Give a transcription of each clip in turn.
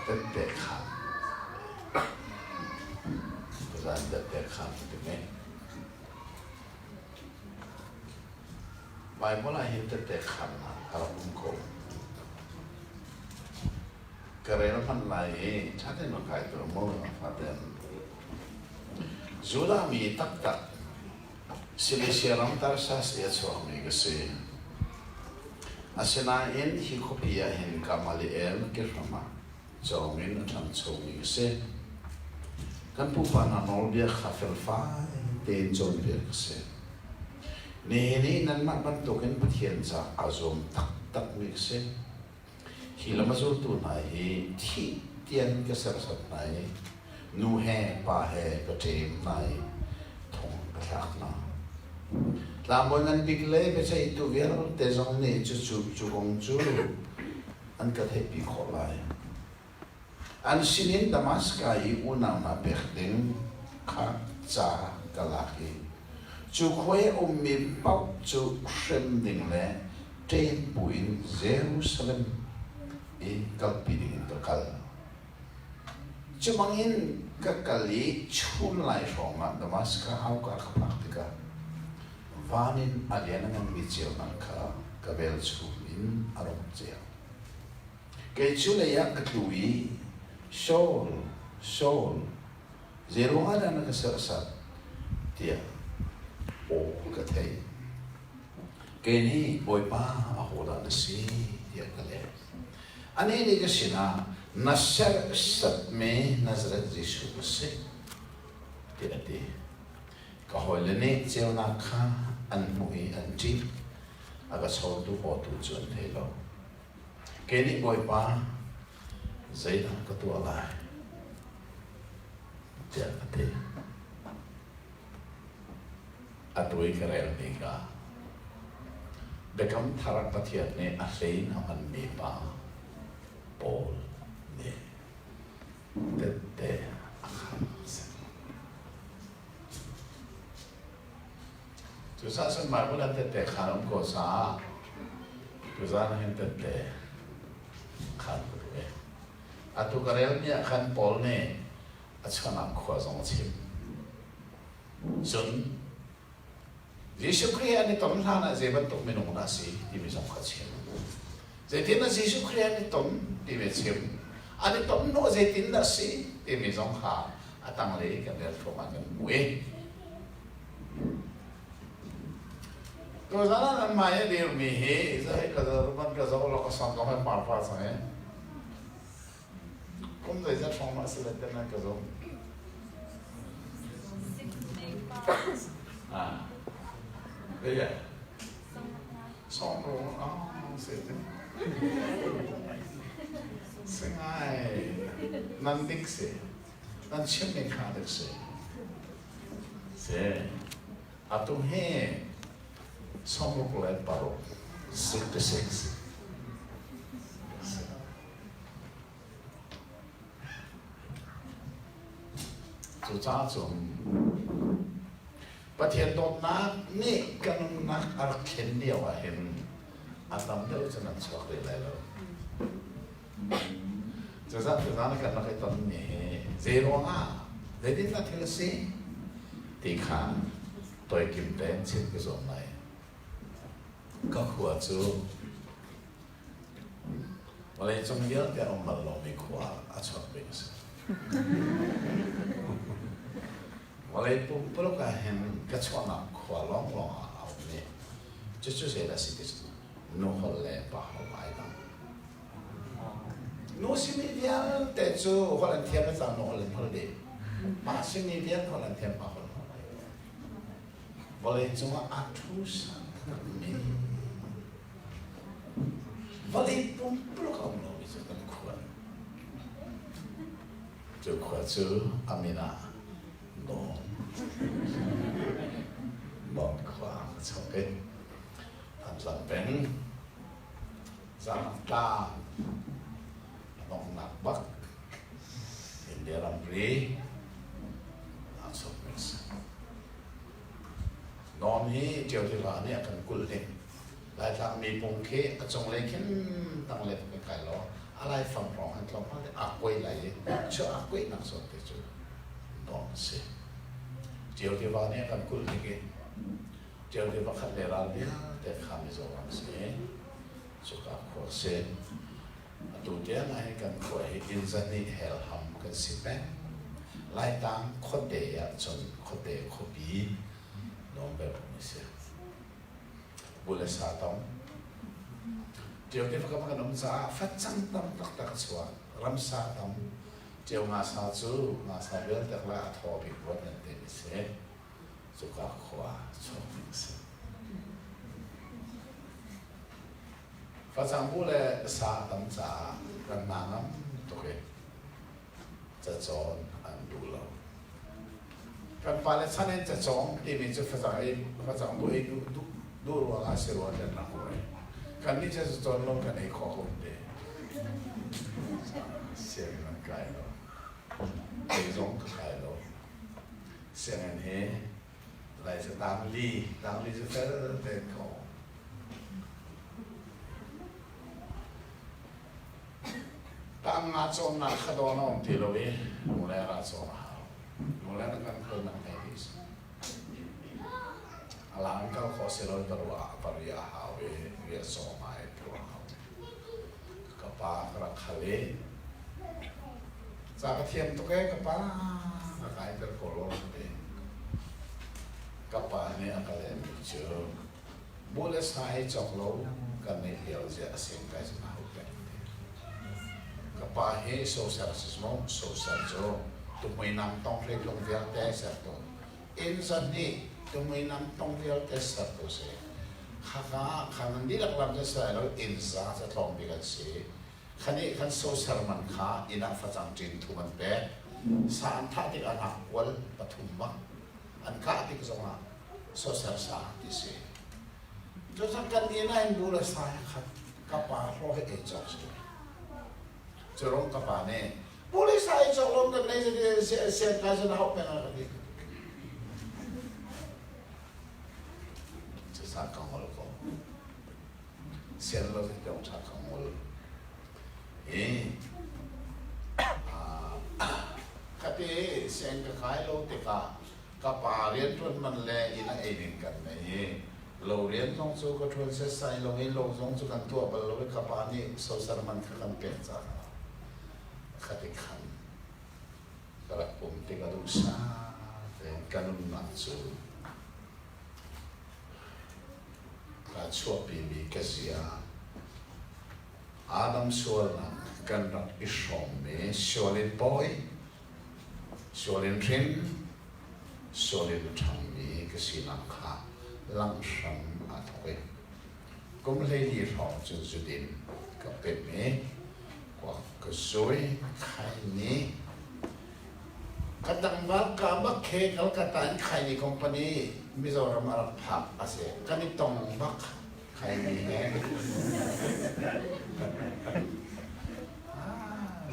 เต็มเตะขาภาษาเต็มเตะขาถึงไหมไม่เมื่อไรเห็นเต็มเตะขานะคารมุมโกกระไรนั้นมันไหลชาติหนุ่มไก่ตัวโม่ฟาเดนจูดามีตักตักสิลิเซียรัมตาร์ซัสเอชวามีกษีอาศัยนั้นเองฮิคุพิยาเห็นกามาลีเอลเกิดมาจอมินทันโชมีกษีกันผู้ฟังนอลเบียคาเฟลฟ้าเดินจนเบียกษีนี่นั่นมันบรรทุกกันประเทศจากอาซมตักตักมีกษีฮิลามาจูตุนายที่เตียนกษัตริย์นายนูเฮปาเฮกเทมนายทงกระลักนาลาบอนันบิกเล่ไม่ใช่ตัวเวลแต่จงเนี่ยจูกงจูอันก็เทปิโคลายอันสินินดามัสกายอุณามาเบิกดิงข้าจากลักอีจูควยอมิปอบจูเชมดิงเล่เทนปุยนเยรูซาเล็มอีกัลปีดิงตัวกัลจูมังอินก็กัลลีชุนไลชงอ่ะดามัสกาเอาการขับลักติกาวานินอาเลียนังมิเจียวนังข้ากเบลชูอินอารมณ์เจียวเกจูเลยอยากกระดุยโซลเจรุงอาดานักเสือสัตเตียโอกระเทยเกนี่บอยป้าอาโหดานสีเตียกันเลยอันนี้นี่ก็สินะนัสเซสัตเมนัสรัตจิสุกุสิเตียดีก็หอยเลนี่เจ้านักข้าอันมุยอันจีอาก็ชอบดูโอตูจวนเทโลเกนี่บอยป้าใจน่ะก็ตัวอะไรเจ้าก็เทอัตวิกเรลนี่ก็เบคำทารักประเทศเนี่ยอาศัยน้ำมันมีป้าโปลเนี่ยเตะอาคารจุดสำคัญว่าเราเตะขานมโกษาจุดสำคัญเตะขานตัวเองอัตุกเรลเนี่ยขันโปลเนี่ยอัศนักขวาสองชิมส่วนยิสุคริสต์นี่ต้นทางนั้นเจ็บตุกไม่นุ่งนาสีที่มีสองขัดชิมเจ็ดนั้นยิสุคริสต์นี่ต้นที่มีชิมอันนี้ต้นโน้เจ็ดนั้นสีที่มีสองขาอัตังเลยกันเดินเข้ามากันมุ้ยตัวนั้นมาอย่างเดียวมีเหตุใช่ก็จะมันก็จะเราก็สั่งก็ไม่ปาร์ฟาใช่ผมเลยจะฟังมาสิเลยแต่นั่นก็จะเฮ้ยสองโรงอ๋อเสร็จสิ่งไงนั่นดิกเสนั่นเชื่อไม่ขาดเสเสอะตุเฮสองโรงเลยปารุ66จุดจ้าจงประเทศตรงนั้นนี่กันนักอาร์เคนเดียวเห็นอาตมเดียวจะนั่งชอบเลยแล้วจุดจ้ากันนักไอ้ตอนนี้เซโร่ห้าเดี๋ยวนี้นักเทเลซีตีขาตัวกิมเต้นชิ้นก็ส่งไปก็ขวดจูวันนี้จงเยอะแต่เราไม่ลงไม่ขวดอาชอบไปสิวันนี้ปุ๊บเราก็เห็นก็ชอบนักขวดลองเอาเนี่ยจุดๆเสร็จแล้วสิที่สุดนู้นเขาเล่นป่าเขาไปตั้งนู้นสิมีเดียนแต่จูเขาเล่นเทียบกับนู้นเขาเล่นเขาเล่นมาสิมีเดียนเขาเล่นเทียบป่าเขาวันนี้จงว่าอัดทุสันนี่วันนี้ปุ๊บเราก็ไม่รู้จะเป็นขวดจูขวดจูอามินาโน่บอดความชอบเองทำสังเป็นสังตาลองนับบักอินเดียรัมรีน่าชอบเป็นนอนนี้เจ้าที่ร้านเนี่ยกันกุลเองหลายทางมีปงเคจงเลยขึ้นตั้งเล็บไปไกลล้ออา อะไรฟังร้องหันลองพักได้อักไว้ไหลเชื่ออักไว้นักสนติจุนอนเสียเจียวที่ว่าเนี่ยกันกุลที่กินเจียวที่ว่าขัดเลราเนี่ยแต่ข้าไม่จบเสียสุขภาพเสียดูเดียงให้กันคอยอินสันนี่เฮลฮัมกันสิบแปดไล่ตามคนเดียจนคนเดียคนบีน้องแบบนี้เสียบุลสาตองเจียวที่เขาบอกน้องจ้าฟัดจังตั้มตักตักสวารำสาตองเจียวมาสาจูมาสาเรื่องแต่ละทอบิวัดนั่นเองเสียสุขภาพชอบมิเสียฟัดจังบุลสาตองจ้ากันนางตัวเองจะจอนอันดูเรากันไปแล้วฉันเองจะจองที่มีจะฟัดจังบุลดูว่าอาศัยวันเดินนักเลยกันนี่จะจอนลงกันให้ขอคนเดียเสียงมันไกลเราเสียงร้องไกลเราเสียงอันนี้อะไรจะตามลีจะเต้นเต้นเขาตามงานโซนนักขดอนองที่เราเองมูลนิธิโซนหามูลนิธิกันคนนั่งในที่สุดหลังเขาขอเสนอตัวปริยาหาเวเวียสมัยตัวเขากับป้ากระขเลยจากเทียมตัวแกกับป้าขายเป็นโคโลนเองกับป้าเนี่ยก็เลยมีเจอบุลสายจอกโลกันในเดียวจะเสียงใครจะมาหุบเป็นกับป้าเฮโซเซอร์ซิสโมโซเซอร์โจตุไม่นำต้องเรียกลงเวียนแต่เสร็จตัวอินสันนี่ตุไม่นำต้องเรียกแต่เสร็จตัวเสียข้างนั้นดีลักลำจะเสียแล้วอินซาจะลองดีกันเสียขันนี้ขันโซเซอร์มันขาอินักฟังจังจินทุมันเป็นสารท่าที่อันหักวัลปฐุมบังอันข้าที่ก็จะมาโซเซอร์สาที่เสียจนสักกันนี้นั่นดูแลสายครับกับป้าโรให้เอจอกสิจะร้องกับป้าเนี่ยบุลสายจอกลงกันในเสียการจะเอาเป็นอะไรดีจะสักกังวลก็เสียเราจะต้องสักกังวลก็ที่เสียงก็ขายโลติกากับป้าเรียนทุนมันแลอินเอรินกันเนี่ยเราเรียนต้องสู้กับทุนเสียสายเราให้เราต้องสู้กันตัวเราไปกับป้านี่โซเซอร์มันกันเป็นจ้าขัดขันกระผมติกาดูซาเป็นการนุ่นนัดสู้การช่วยปีบีกเสียอาดัมส่วนนั้นกันรักอิสรมเมส่วนเล่นบอยส่วนเล่นทรินส่วนเล่นทำมีก็สินักข่าลังสังอาทวีก็ไม่ได้ดีหรอกจุดดินก็เป็นเมกว่าก็สวยใครนี้กระดังบักกาบักเคเขากระตันใครในคอมพานีมิโซรามาผับอาเซียกันนี่ตรงบักใครมีแฮง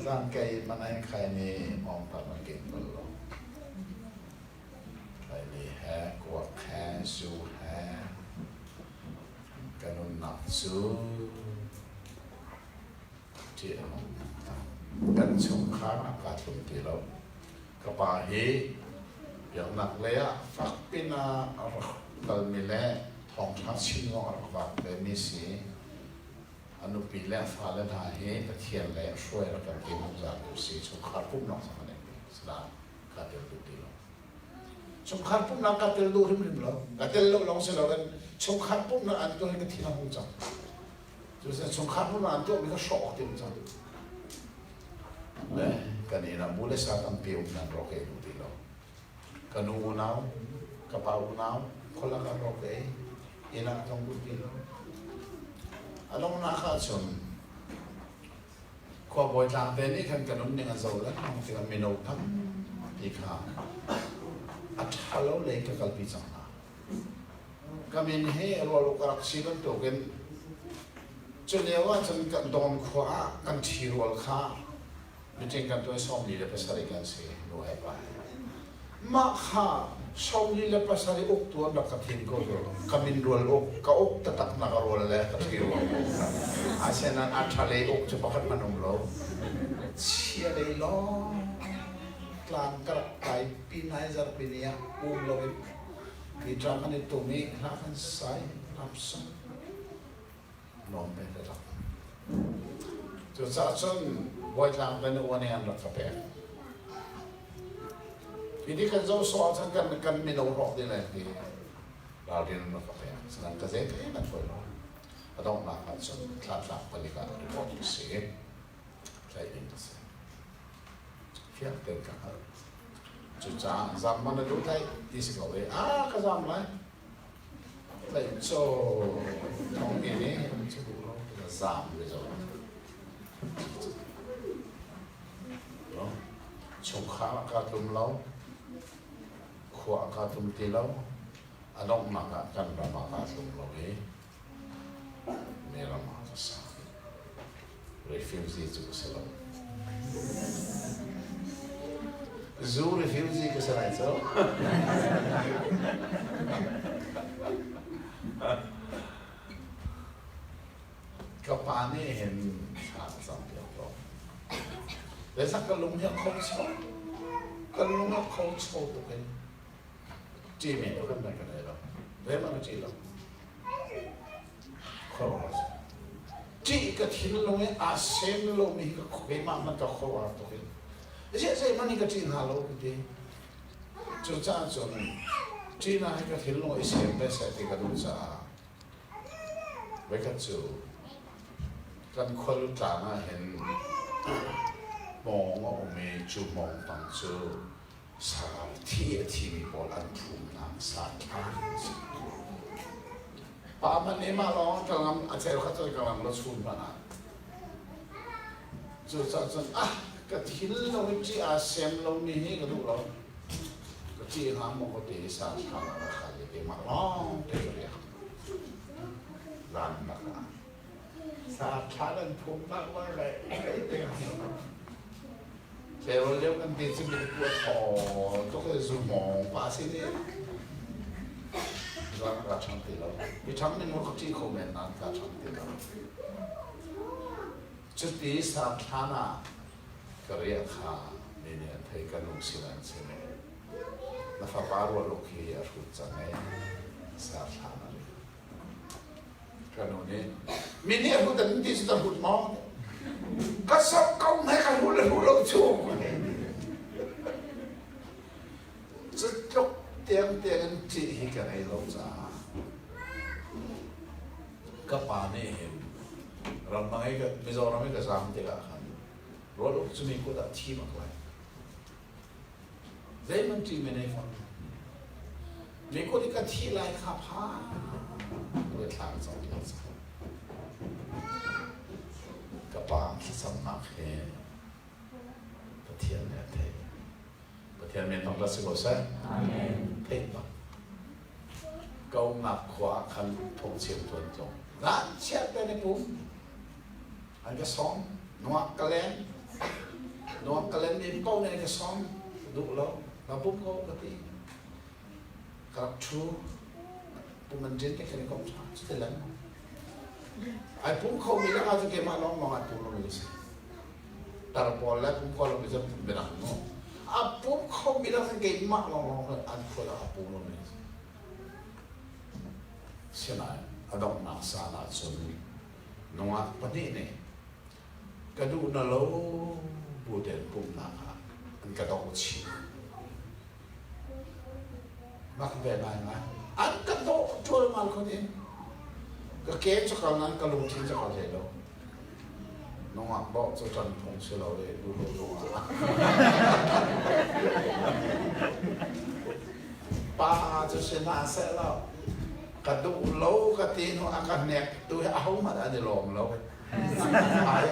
ร่างกายมันให้ใครนี่มองผ่านมาเก่งกว่าเราใครนี่แฮกว่าแฮสูแฮกันนุ่นนักสูที่เรากันชงค้างอากาศลมที่เรากระป๋าเฮอย่างหนักเลยอะฝักปีนาตอนนี้แหละทองทับชิ้นงอรักแบบนี้สิอนุปีแล้วฟ้าแล้วได้เฮตะเทียนแล้วช่วยเรากันกินน้ำจากกุศลชงขาดปุ๊บน้องสมัยนี้สลามกาเตลดูดีเราชงขาดปุ๊บน้องกาเตลดูริมเรากาเตลลองเสร็จแล้วกันชงขาดปุ๊บน้องอันตัวนี้ก็ที่น้องจัง就是ชงขาดปุ๊บน้องอันตัวนี้ก็ช็อกที่มันจังเลยกันนี่นะบุลสาตังเปียวนั่นโรคเอดูดีเรากันนูนาวกระเป๋านาวคนละกันโรคเออินักต้องดูดีเราอารมณ์น่าข้าชนขวบอยจางเต้นนี่ขันกันนุ่มเนี่ยกันโซ่แล้วน้องที่กันเมนูทั้งอีกค่ะอัฐาโลเล็กกับปีจังนะก็มีให้รัวลูกรักชีกันตัวกันจนเดียวว่าจนกันโดนขวากันทีรัวข้าไม่จริงกันตัวซ้อมดีเลยภาษาเรียนเสียดูให้ไป มาข้าชาวนี้เล็บภาษาที่อกตัวนักกถิ่นก็รู้กมินรัวลอกก็อกตะตักนักรัวเลยตะกี้ว่าอาเซนันอัฐเลอกจะพักมันองเราเชียเลยล้อกลางกระไก่ปีนายจะปีนี้เรามีจามันตัวนี้รักกันใส่รับส่งน้องเป็นระดับจุดสะสมวัยกลางเป็นวันนี้อันรักกับแพงปีนี้กันจะสอนฉันกันไม่รู้หรอกที่ไหนที่เราเรียนรักกับแพงฉะนั้นก็เจ๊กันช่วยเราต้องมากันส่วนคลาดหลักบริการที่พอดีเสียใช่เองก็เสียเพียงเดินกันจุดจ้าจำมันรู้ได้ที่สิ่งเอาไว้ก็จำเลยเลยโซ่ตรงนี้จะดูเราจะจำเลยจ้ะชงข้าวกาตุมเราขวากาตุมตีเราอันนั้นมากันรำมากาตุมเราเองเมื่อรำมาจะสร้าง refugee จุดเสร็จzoo refugee ก็เสร็จแล้วก็ป่านนี้เห็นทางสัมผัสเราแต่สักก็ลงยังคงโชว์ก็ลงยังคงโชว์ตัวเองจีเมย์ก็ไม่กันเลยหรอกเรื่องมันจีหรอกขอร้องจีก็ทิ้งลงยังอาเซมลงมีก็คุยมามันก็ขอว่าตัวเองแต่ใช่มันนี่ก็จีน่าโลกดีจุดจ้าจนจีน่าให้ก็ทิ้งลงอีเซมไปใส่ที่กระดูกจ้าไว้ก็จูกันคนรู้จักนะเห็นมองว่ามีจูมองตั้งจูสาวที่มีบอลันทุ่มน้ำสาดทางป่ามันนี่มาลองกำลังอาจารย์เขาจะกำลังรถชุ่มมานะจูจ้าจนก็ทิ้งลงจีอาเซมลงนี่ก็ดูเราก็จีหามก็ตีสาดทางอะไรกันเลยมาลองเดี๋ยวเรียกร้านนักการสาดทางทุ่มมากว่าอะไรแต่เราเลี้ยงกันดีจะมีตัวทอก็คือซูมองภาษีนี่รักการช่างตีเราที่ช่างนี่มันก็ที่คอมเมนต์นั่นการช่างตีเราจุดที่สามฐานะก็เรียกค่าเนี่ยเทกันลงสิลันใช่ไหมแล้วฟ้าบาร์วลูกที่อารุณจังไงสามฐานะเลยกันโน่นนี่มีเนี่ยพูดแต่ที่สุดพูดมองก็สอบเขาไม่กันรู้เลยรู้เราชูจะจบเตียงจีกันให้เราจ้าก็ป่านนี้เห็นเราไม่ก็ไม่จอเราไม่ก็สามเตียงกันรู้เราจะมีคนที่มากเลยเดี๋ยวมันจีไม่ได้ฟังมีคนที่ก็ที่ไล่ขับพาโดยทางสองอย่างกับปางที่สำนักเองประเทศเนี่ยเทประเทศเมียนต้องรัสเซียใช่เทปะเกาหนักขวาคันทงเชียงทวนจงร้านเชียร์เป็นในปุ่มอันก็สองนัวกระเลนมีเป้าในก็สองดูแล้วมาปุ๊บเขาก็ตีกระชูปุ่มมันเจนที่แค่ในกองชาสุดแล้วไอ้ปุ่มเขามีแล้วอาจจะเก็บมาลองมองไอ้ปุ่มเราไม่รู้สิแต่พอแล้วปุ่มเขาเราไม่จะเป็นอะไรเนาะไอ้ปุ่มเขามีแล้วจะเก็บมาลองเลยอันคนละปุ่มเราไม่รู้สิใช่ไหมอาดองนักสาระส่วนนัวปนิเนี่ยกระดูกนั่นเราบูเดนปุ่มนักอันกระดองชีมักแบบไหนนะอันกระโดดช่วยมันคนนี้ก็เกณฑ์สักครั้งนั้นก็ลงทิ้งสักครั้งเดียวน้องบอกจะจันทงเชื่อเราเลยดูป้าจะชนะเสร็จแล้วกระดูกเล้ากระตีนอาการแหนกตัวเอามาได้ลองแล้ว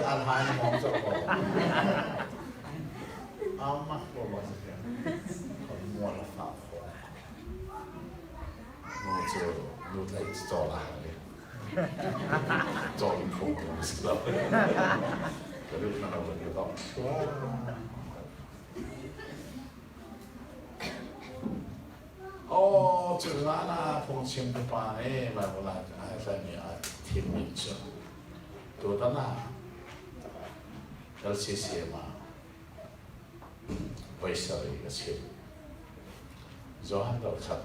อันหายมองจะบอกเอามาบอกว่าจะเป็นคนมัวละฝาคนมัวเจอดูไทยจอลาเลยจอลคงสุดแล้วก็ดูนั่นเราเป็นต้อง จุดนั้นนะพงชิมตัวปลาเนี่ยมาเวลาให้ใส่เนี่ยทีมมิชตัวนั้นนะเราเสียมาไปใส่ก็เสียย้อนเราขัด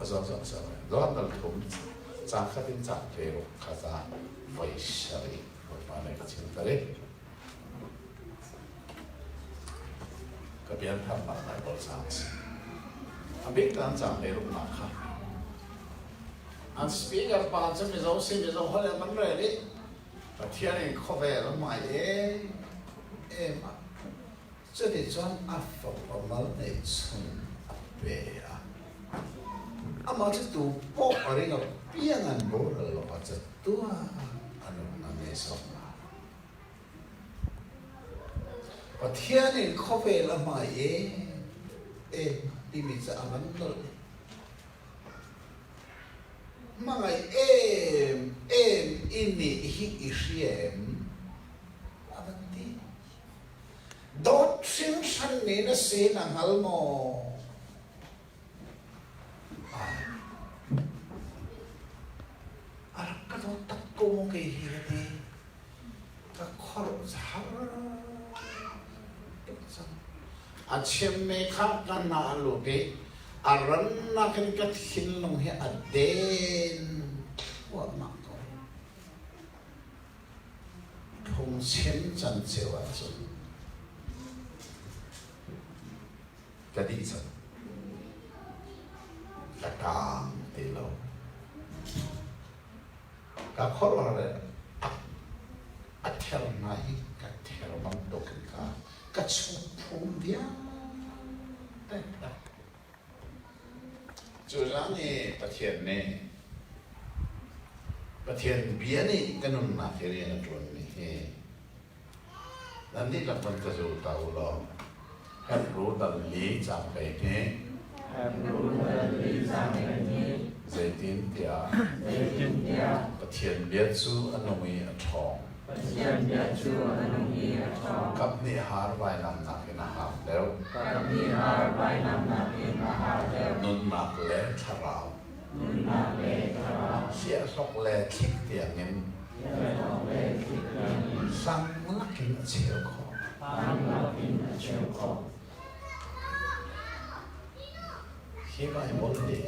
ย้อนเราทุ่มจางขัดเป็นจางเปรี้ยวข้าจะไปใส่ตัวปลาเนี่ยก็เสียแต่เด็กก็เปลี่ยนทำมาในบทสังสิอันบิ๊กตั้งจางเปรี้ยวมากค่ะอันสปีกเกอร์ปาจะมีเราสิ่งที่เราหัวเรามันเรื่อยแต่ที่นี่เขาเวลาไม่มา这里装阿佛我们那村阿伯啊，阿妈这都包阿那个边安包了咯，这都啊，阿侬那没什么。我天呢，咖啡了嘛你们这阿们了，嘛个印尼一些。Dot sing san ni na sin ang halmo. Arak ka daw takko mo kay hirati. Kakaro sa at siyem may kakan na alubi. Aran na kanikat hinlong hi aden. Huwag mako. Kung siyem chan sewa sun. Jadi itu, datang telo. Kalau orang atel naik, atel bantuk kita, kacupung dia, tak. Jualan ni pasien biar ni kanun nak kirian tuan ni. Nanti lapan terjauh tahu loh. แอบรู้ดัลลีจากไปนี้แอบรู้ดัลลีจากไปนี้เจตินเตียปะเทียนเบียจูอนุมีอทองปะเทียนเบียจูอนุมีอทองกับนิฮาร์ไว้นำนักอินาหาแล้วกับนิฮาร์ไว้นำนักอินาหาแล้วนุนนักเล่ทาราวเสียสกเล่คิดเตียงเงินสั่งนักกินเชียวขอคิดว่าหมดเลย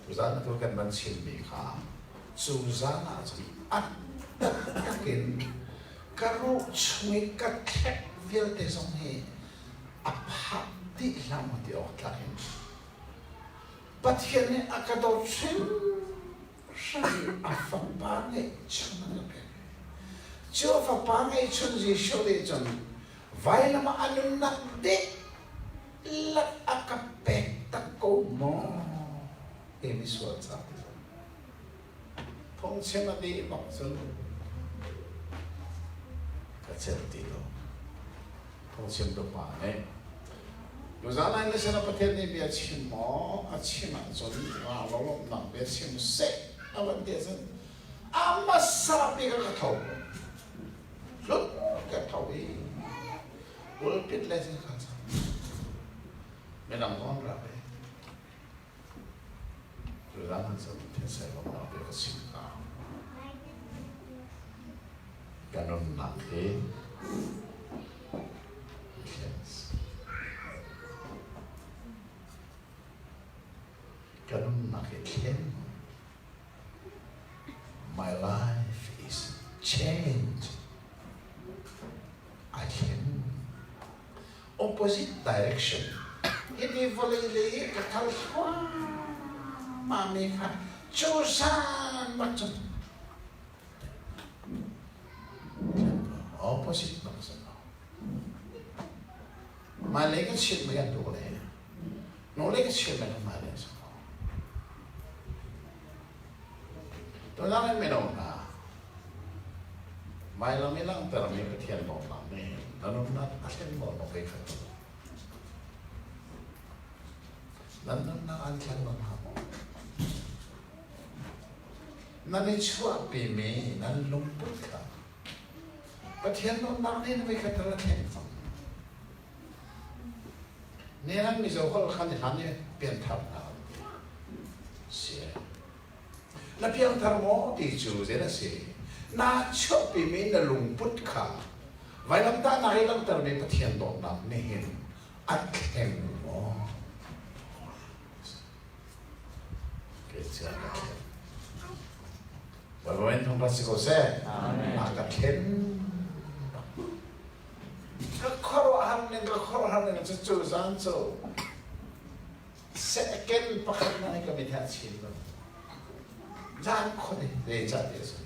ทุกท่านทุกคนบันชิมมีค่าสุจานาจีอัดกินกระโดดช่วยกระแทกเวลเตสงเฮอับหักที่ลำที่ออกจากหินปัจจุบันนี้กระโดดชิมใช่อับฟังบ้านเนี่ยช่างมันเป็นเจ้าฟ้าปังไอ้ชุนจีโชว์จนไว้ละมาอันนักเด็กลักอักเป็ดตะโกโมมิสวดสัตว์พงเชมาดีบอกซึ่งก็เชิดตีโลพงเชมตัวป่าเนี่ยอยู่จากนั้นในเชนประเทศนี้เบียชิมหมออาชิมันจนว่าเราลงหนังเบียชิมเสกเอาวันเดียวซึ่งอามาสาบีก็กระทบลุกกระทบอีบุลปิดเลยสิครับไม่ต้องร้องรับเลยอยู่ร้านนั้นจะเทใส่ลงมาเพื่อสิ่งต่างการนอนหนักเองการนอนหนักเอง My life is changed I can opposite direction ini boleh lihat ketahuan mami kan jurusan macam opposite maksudnya malaikat shit mereka boleh nolak shit mereka malaikat semua tu jangan menolak Mailang ilang termi ketian mau kami, lalu nak asyik mau pakai kata, lalu nak ancam mau kamu, nanti cuak bimi, nanti lumpur kan, ketian mau nak ni pakai kata lagi, ni orang misal kalau kan di sana pian thap nak, แล้วเพียงทารโมติจูเจนะสิน่าชอบปีมีนลุงพุทธขาไว้ลำตาหนายลำตาเป็นปะเทียนดอกน้ำนี่เห็นอัดแข็งโอ้เกิดเชื่อกันวันวันทงรัสโกเซ่อัดแข็งก็ขอร้องหนึ่งก็ขอร้องหนึ่งจะจูซันโซเสกเกินปักนั่นก็ไม่ทันชิลจานคนนี้เรื่องจัดเยอะสุด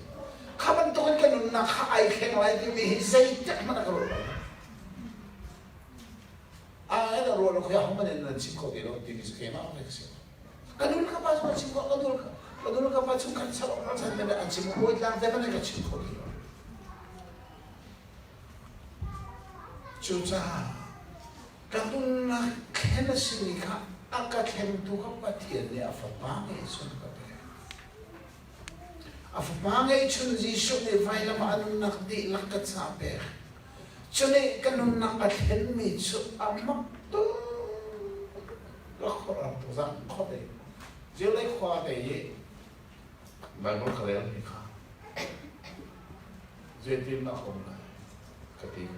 ข้ามันตัวกันนุ่นนักไอ้แข็งไรที่มีใจจัดมันก็รู้เรารู้เราคุยกับมันเนี่ยชิมเขาดีเราดีมิสเกน่าอะไรก็สิกันนุ่นข้าพาชมาชิมเขากันนุ่นข้าพาชุมกันชอบเราฉันเนี่ยอันชิมเขาอีกอย่างแต่มันเนี่ยก็ชิมเขาดีจูจ้ากันนุ่นนักแค่นั้นสิมีค่ะอากาศแข็งตัวข้าพเทียนเนี่ยอาฟ้าบ้างไอ้ส่วนก็เป็นอาฟ้าบ้างไอ้ชุนจีชุนเนี่ยไฟละมานุ่นนักดีลักกัดซาเปรชุนเนี่ยกันนุ่นนักอัดเห็นมีชุดอามักตัวก็ขอรับตัวสั่งขอได้เจ้าเล็กขอได้ยี่บางคนเขาเรียกนี่ค่ะเจตินนักองค์เลยกติก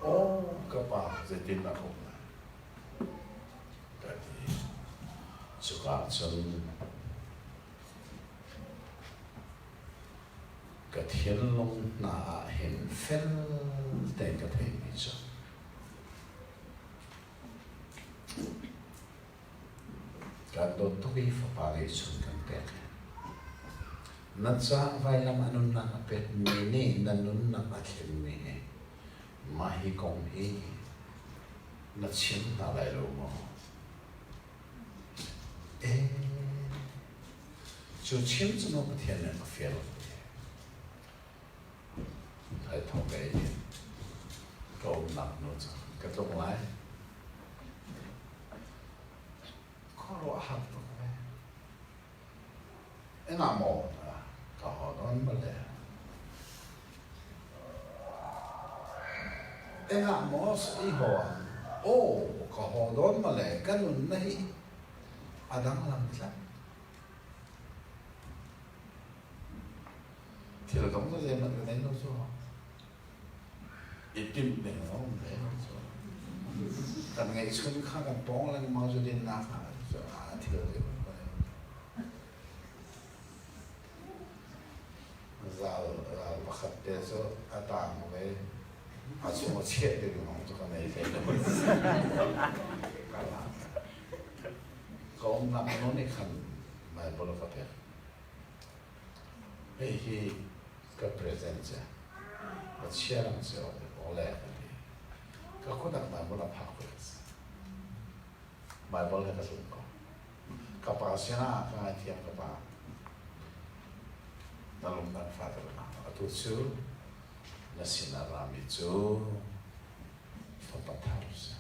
โอ้กระป๋าเจตินนักองค์สุขะจนกระเทียนลงหน้าเห็นเฟ้นแต่กระเทียนไม่จบการโดนทุกฝ่ายปาริสุนกันเตะนัดจ้างไว้ลำอนุนักเป็ดมีนี่นันนุนนักเข็มมีมาฮิกงฮีนัดชิมอะไรรู้มั้ง就亲自弄个天然的肥了，还偷个一点，搞难弄着，个种来，看了还不懂嘞，那么啊，搞好多没嘞，那么是以后啊，哦，搞好多没嘞，跟人那。Adang lambat. Tidak kamu tu saya nak tengok tu. Itim tengok, tengok tu. Tapi ngai sekarang kan pong lagi masuk di nak. Tidak tengok. Zal bakat dia tu adang boleh. Asyik mau cek dia orang tu kan ini tengok. Kau nak mana kan, mai boleh kata. Hei, ke present je. Macam orang siapa boleh ni. Kau nak mai boleh pakai. Mai boleh kasut kau. Kapasiana kan tiap kapal. Dalam dan father na. Atu tu, nasi narami tu, tempat harus.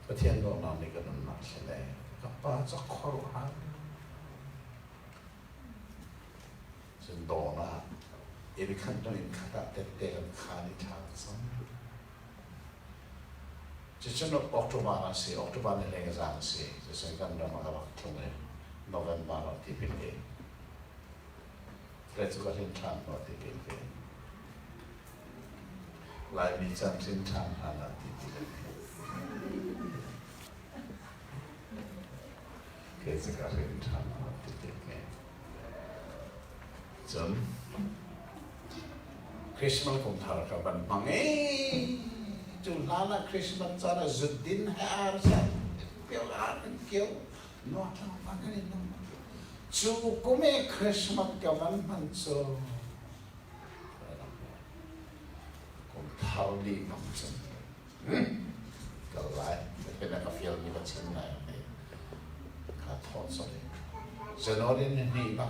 Petian dong ni kan nak selai. Apa cak koruhan? Sendona. Ini kan tu ini kata teteh khani thangsan. Jadi Oktober nasi, Oktober ni lagi nasi. Jadi kan dah makan waktu ni November nanti pilih. Lepas tu kan thang nanti pilih. Lain ni jam thang nanti pilih. Sekarang sama titiknya. Jom, Christmas pun thar kapan pangai. Julana Christmas cara Zuddin harsa. Pialan kau, no apa pangai no. Cukume Christmas kapan panso. Kau tahu di macam. Kalau lain, kena kafir ni macam mana? Thon sorry. January ni ba?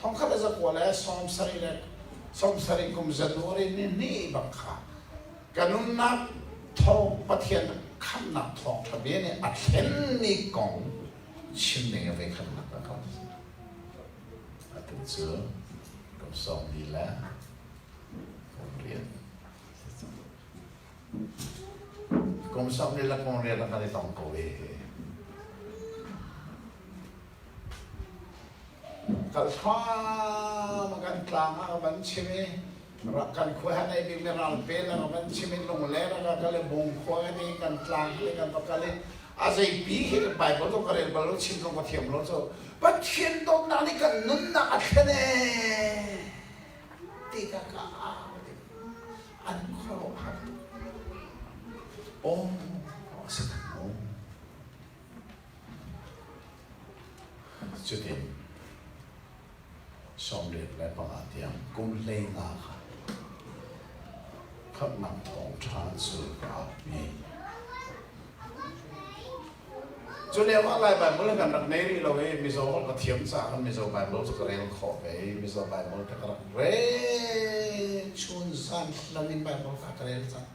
Thong khala za kwala som sari kum January ni ba kha. Kanun na thong pathian khan na thong thabe ni athen ni kong chim ne ve khan na ka. Atu chu kum som ni la. Kum rian. Kum som ni la kum rian la ka ni tong ko ve. ขัดข้ามันกันกลางมันชิมิรักกันคุยให้บิมรันเป็นแล้วมันชิมิลงเล่แล้วก็เลยบงคุยนี่กันกลางนี่กันก็เลยอาศัยปีเห็นไปบนตัวกระเด็นบนรถชิมลงมาเทียมรถโซ่ปัจเจียนตรงนั้นนี่กันนุ่นนักแค่ไหนตีกันก็อันเขาหักโอ้สุดโอ้จุดเด่นสมเด็จและพระอาทิตย์กุมเลนาค่ะขับนำทองชานสู่กับมีจุดเดียวว่าอะไรแบบเมื่อกันนักเนรีเราเองมิโซเขาก็เทียมสากันมิโซแบบเราจะกระเรียนขอบไปมิโซแบบเราจะกระเรชุนสันเราลินแบบเรากระเรียนสัน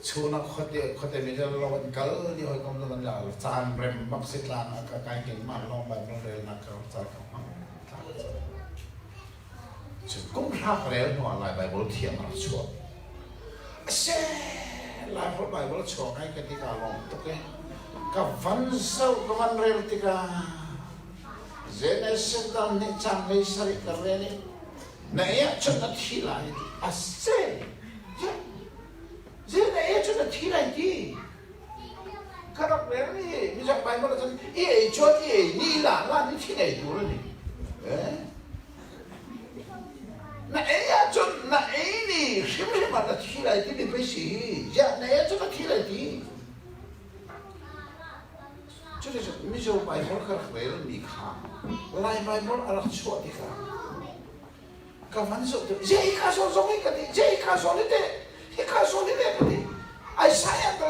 ชุนนักขดเดียวมิโซเราวันเกิดที่เขากำลังจะจานเริ่มบักสิลานอากาศการเก่งมากลองแบบเราเรียนนักเขาจะเขาจุดกุ้งรักเรียนหัวอะไรแบบเราเทียมเราชัวเช่ลายพวกแบบเราชัวให้กันที่การลองตุ๊กเองkawan sau kawan rel tiga jenis sedang ni canggih sari kerene na ya cuma thilai asse je ya cuma thilai di karak rel ni misal bai mana tu jodi ni la ni thilai dulu ni na ya cuma na ini semua mana thilai di ni besi ya na ya cuma thilai di就是没有外国个回了你看，来外国阿拉错的个，个反正就这一看说中一个的，这一看说的的，一看说的那个的，哎啥样的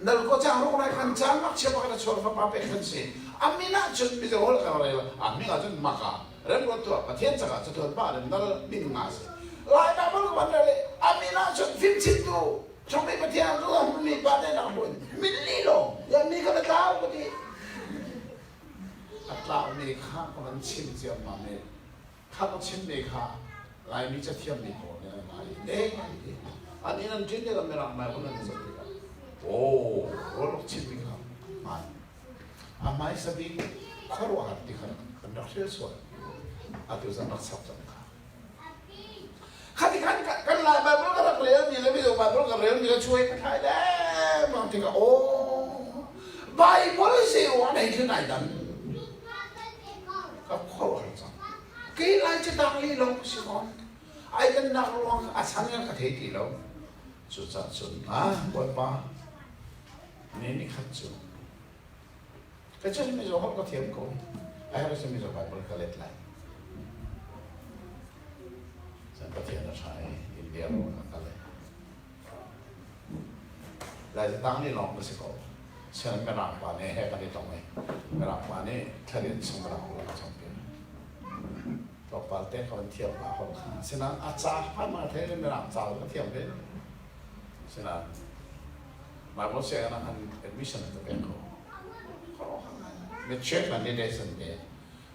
那个讲如果来看讲嘛，切把个错了把别看谁，阿米那就没有好个来了，阿米那就马卡，人个多，把天这个就多把人那个命拿死，来外国个完了嘞，阿米那就15度。trong mấy cái thiên nữa mình bán đây nào buồn mình đi rồi giờ mình có được tao cái gì tao mình khác còn chim chiêm mà mình khác có chim mình khác lại mìnhจะเทียมmình còn này đấy anh ấy làm chuyện đấy là mình làm mai cũng là như vậy ô rồi chim mình khác mà mai sẽ bị khó rồi hạt đi khác cần đặc biệt rồi à tôi sẽ bắt sắp rồiขัดขันกันลายแบบนั้นก็รักเลี้ยมีแล้วไม่ถูกแบบนั้นก็เลี้ยมีก็ช่วยกันได้แล้วบางทีก็โอ้ใบบริสุทธิ์วันไหนที่ไหนดันก็ข้อหาจังกี่ไรจะดังลีลงสิคนไอ้กันนักร้องอาชันกันกระเทยแล้วจุดจัดจุดบอยป้านี่ขัดจุดก็จะไม่รู้เขาก็เทียมกูไอ้เราจะไม่รู้แบบนั้นก็เล็ดไหลประเทศไทยอินเดียรู้กันเลยหลายตั้งนี่ลองไปสิเขาเช่นไม่รับปานี่ให้กันที่ตรงไหนไม่รับปานี่ทะเลสงบเราเราจำเป็นต่อไปเต้เขาเทียบกับคนข้างฉะนั้นอาจารย์พามาเทศไม่รับจ้าก็เทียบเลยฉะนั้นหมายว่าเสียงนั้นเอ็ดมิชชั่นตัวเป็นเขาไม่เชื่อกันในเรื่องสันเดย์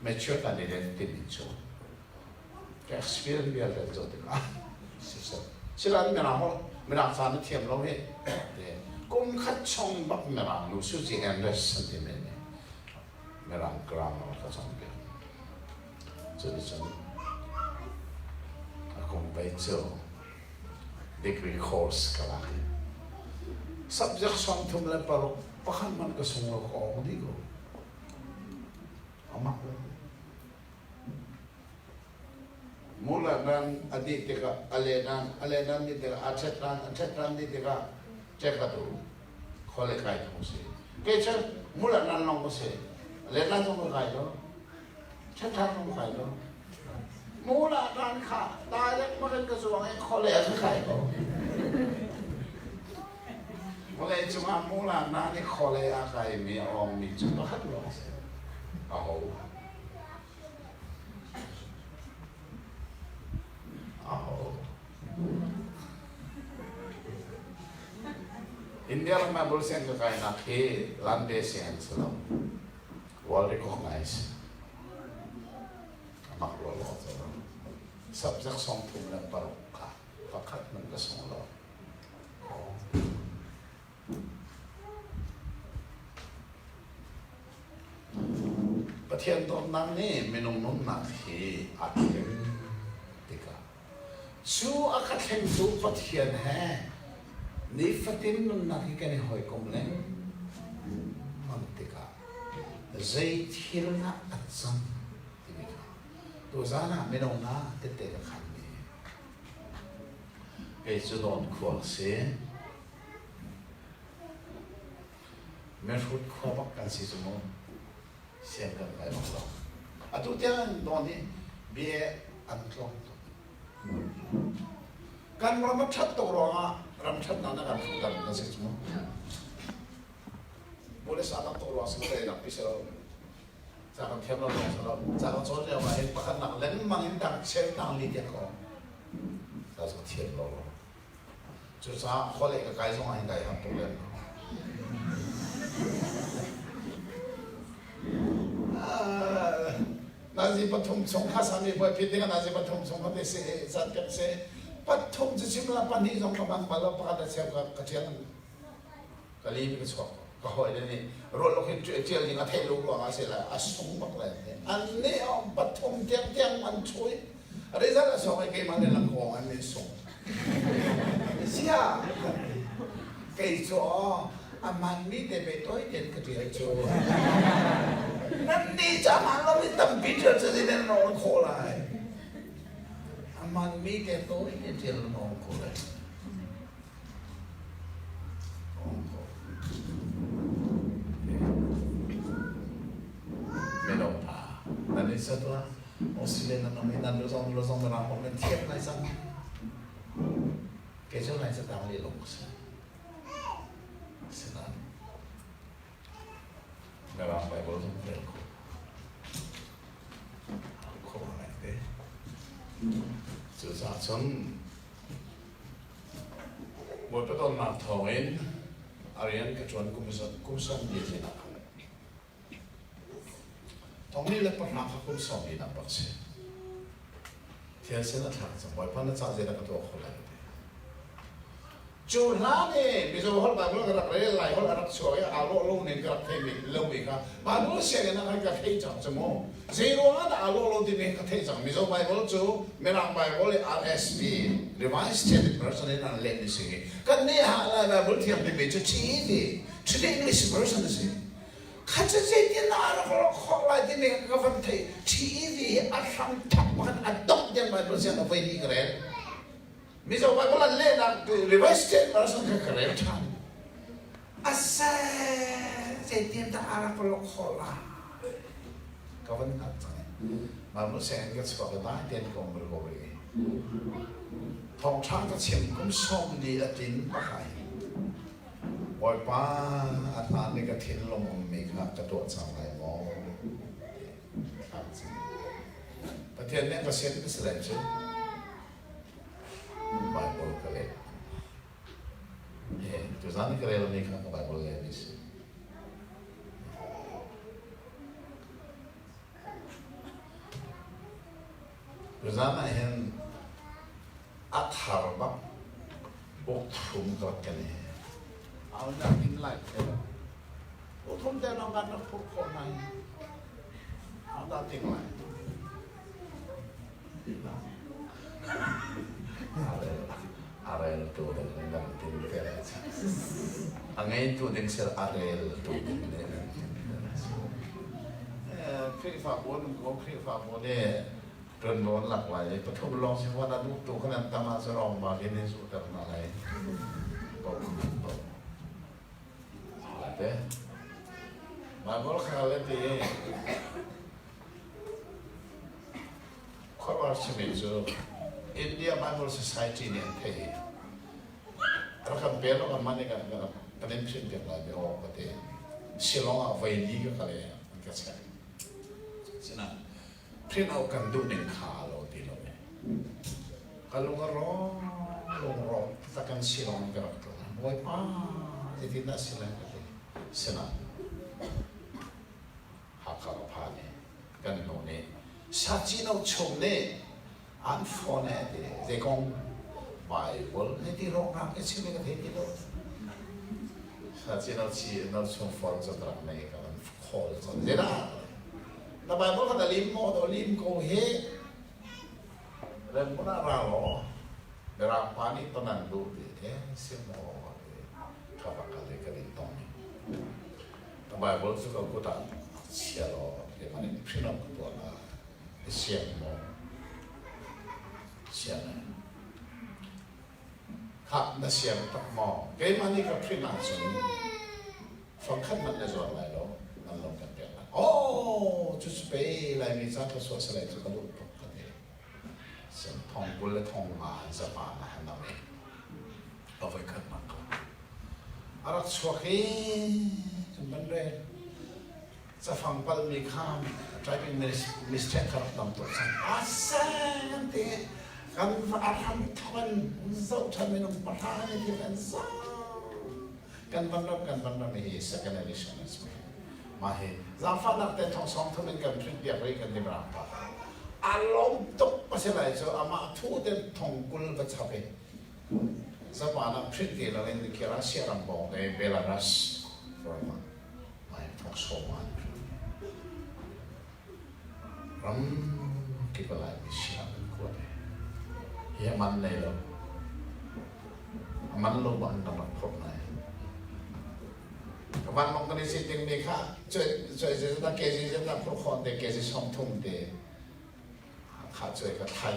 ไม่เชื่อกันในเรื่องที่มิจูexperience biar dari jauh tu kan, sila merang sana tiap lalu he, kum kat chong bak merang lu suci endless sentiment merang gram kat chong biar, jadi macam aku baca degree course kalah, subjek chong tu mula baru pahan man kesungguh kau digo, amak mula dan adik teka alenan ni teka acetran ni teka ceka tu kole kai tu mesti kecer mula nan long mesti alenan tu kai tu cetran tu kai tu mula dan kha direct makan ke suang kole tu kai tu mulai cuma mula nan ni kole akai mi om mi cuma hat lo oh India में बोल से इनका कहना है लंबे से इंसान world recognize makhluk Allah subjek song tu mana barokah fakat mana song Allah เทียนตอนนั้นนี่ไม่นุ่งนุ่งหนักที่อัดเข็มติกาสู้อักเข็มสู้ปะเทียนแห่นี่ฟัดตินนุ่งหนักที่แกนี่หอยกงเล่นมันติกาใจที่เราหนักอัดซ้ำติกาตัวซานะไม่นุ่งนะเตะๆกับขันนี่ไอ้จุดอ่อนขวางเสียไม่รู้ขวางกันสิสมองเสียงกันไปหมดแล้วอ่ะทุกอย่างตอนนี้เบี้ยอันตรองการรำชัดตัวเรารำชัดนั่นนะครับกันกันสิสมองบุรุษอาณาตัวเราสิ่งใดนับพิเศษจากการเทียมเราลงสำหรับจากการโจทย์เรามาเห็นประกันหนักเล่นมังอินดังเชื่อตังลีเดียก็จากการเทียมเราจุดสามข้อเล็กกับการส่งให้ได้ทำตัวเล่นนาซีปฐมสงฆ์ข้าสามีบ่อยพิจารณานาซีปฐมสงฆ์เขาได้เสียสัตว์กันเสียปฐมจะชิมลาปันนี้สงฆ์กำลังมาแล้วประกาศเสียกับกระเทียมกะลีมีกระชอกก็หอยนี่รถเราเห็นเจียวยิงกระเทลูกว่าเสียละอาสงบักเลยอันนี้เอาปฐมเตียงมันช่วยอะไรสักสองไอ้เกมันในลำคออันนี้สงเสียเกยจ่ออามันมีแต่ไปตัวเย็นกระเทียมจ่อนั่นดีจ้ามันเราไม่ตั้งพิจารณาจะได้นอนโคลายมันมีแต่ตัวเย็นจะนอนโคลายไม่ต้องพานั่นนี่สัตว์ละโอสิเลนนั่นไม่นั่นเราส่งมาเราเป็นเทียบไรสักแกจะไหนจะตามเรื่องลงสินั่นไม่รับไปบริสุทธิ์เลยโคอะไรเด้จุดสาชนบทประตนมาถอยอารียนกระชวนกุมสมดีที่นักตรงนี้เลยปัญหากุมสมดีนักปัจจัยเทียนเส้นทางสมัยพันธุ์จ่าเจริญตัวคนละจูน่าเนี่ยมิจฉาคนบางคนก็รักเรื่องไรคนรักช่วยเอาโลกเนี่ยก็รักเทมิเรื่องอีกครับบางคนเสียกันอะไรก็เทจังสมองเสียว่าเอาโลกที่เนี่ยก็เทจังมิจฉาบางคนจูไม่รักบางคนเลย RSV Revised Standard Version นี่นั่นเล่นนี่สิกันเนี่ยอะไรบางคนที่ยังไม่เป็นจูชีดิชุด English Version นี่สิข้าจะเจอหน้าเราขออะไรที่เนี่ยก็ฟังที่ชีดิอาชันทับมันอัดดอกยังบางคนเสียงเอาไปดีกันเลยมิจฉาบางคนเล่นนะ revised version ก็เรียกทันอาเซ่เจดีย์ตาอาราพลขอลาก็วันนั้นใช่บางคนเสียงก็สปอร์ตได้เด่นกว่ามือก็เลยทองช้างก็เฉียบก็ส่งดีละจินปะไก่ปล่อยป้าอาจารย์นี่ก็ทิ้งลงมีครับจะตรวจสอบอะไรมองครับประเทศนี้ก็เซ็นก็แสดงใช่Bible kali, ya, terus nanti kalau ni kan Bible ni sih. Terus nanti yang athar bak, ukthum kan ni, awalnya pinlai kan, ukthum dia orang kan nak pukul main, awalnya pinlai. Arel tu dengan tim keras. Angai tu dengan sel arel tu dengan. Prefabon, kau prefabon ni rendah lak lagi. Betul belum siapa nak duduk tu kan antara serong bagi ni sudah nalai. Ada. Bagol kalau ni, kau harus mencuri. India Bible Society ni antara. Rakam belo kan mana kan penempin dia lagi orang kata Shillong awal ni ke kali ya, macam sekali. Sena, print out kan tu ning kalau di luar. Kalau ngerong, kita kan Shillong gerak tu. Boy jadi nak Shillong kata. Sena, hakar apa ni? Kan ni, sajino cong ni. Unfortunately, they go Bible. Nanti orang ke sini ke sini tu. Sahaja nanti so far so terang naik kan call so. Jadi na Bible kada lim mo do lim ko he ren mo na rao dera pani to nan du de sim mo kaba kale kali tong na Bible su ko ta sia lo de mani phino ko na sia mo sia na khap na sia tak mo ke mani ka phina sun phong khátมันในส่วนไหนเรานั่นลงกันเดียวกันโอ้จุดสเปรย์อะไรมีสักส่วนอะไรจุดกระลุกตกกันเองเสียงทองกุลและทองมาจะมาหาเราเองเอาไปขึ้นมาก่อนอารักชัวร์ขี้จนมันเร่จะฟังปัลมีข้าม driving mistake ครับนำตัวสั่งอาเซนเตกันอาทำทันเจ้าทันไม่ต้องประทานที่เป็นเจ้ากันบันดาไม่เห็น second edition นั่นสิมาเห็นจำฟังนักเต้นทองสองทุ่มกันทริปเดียบเลยกันที่บราปาอารมณ์ตกมาเสียไรจ้ะอามาทูเต้นทองกุลบัชเปสปานะทริปเดียร์เราเล่นที่รัสเซียรัมบองในเบลารัสฟอร์มาไม่ทองโซมันรัมกี่ก็ไล่มิเชียร์กว่าเฮียมันเลยหรอมันลงบังตลอดครบเลยวันมองกันในสิ่งหนึ่งมีค่าช่วยจะเกจิจะรับผู้คนเด็กเกจิช่องทุ่มเด็กข้าช่วยกับไทย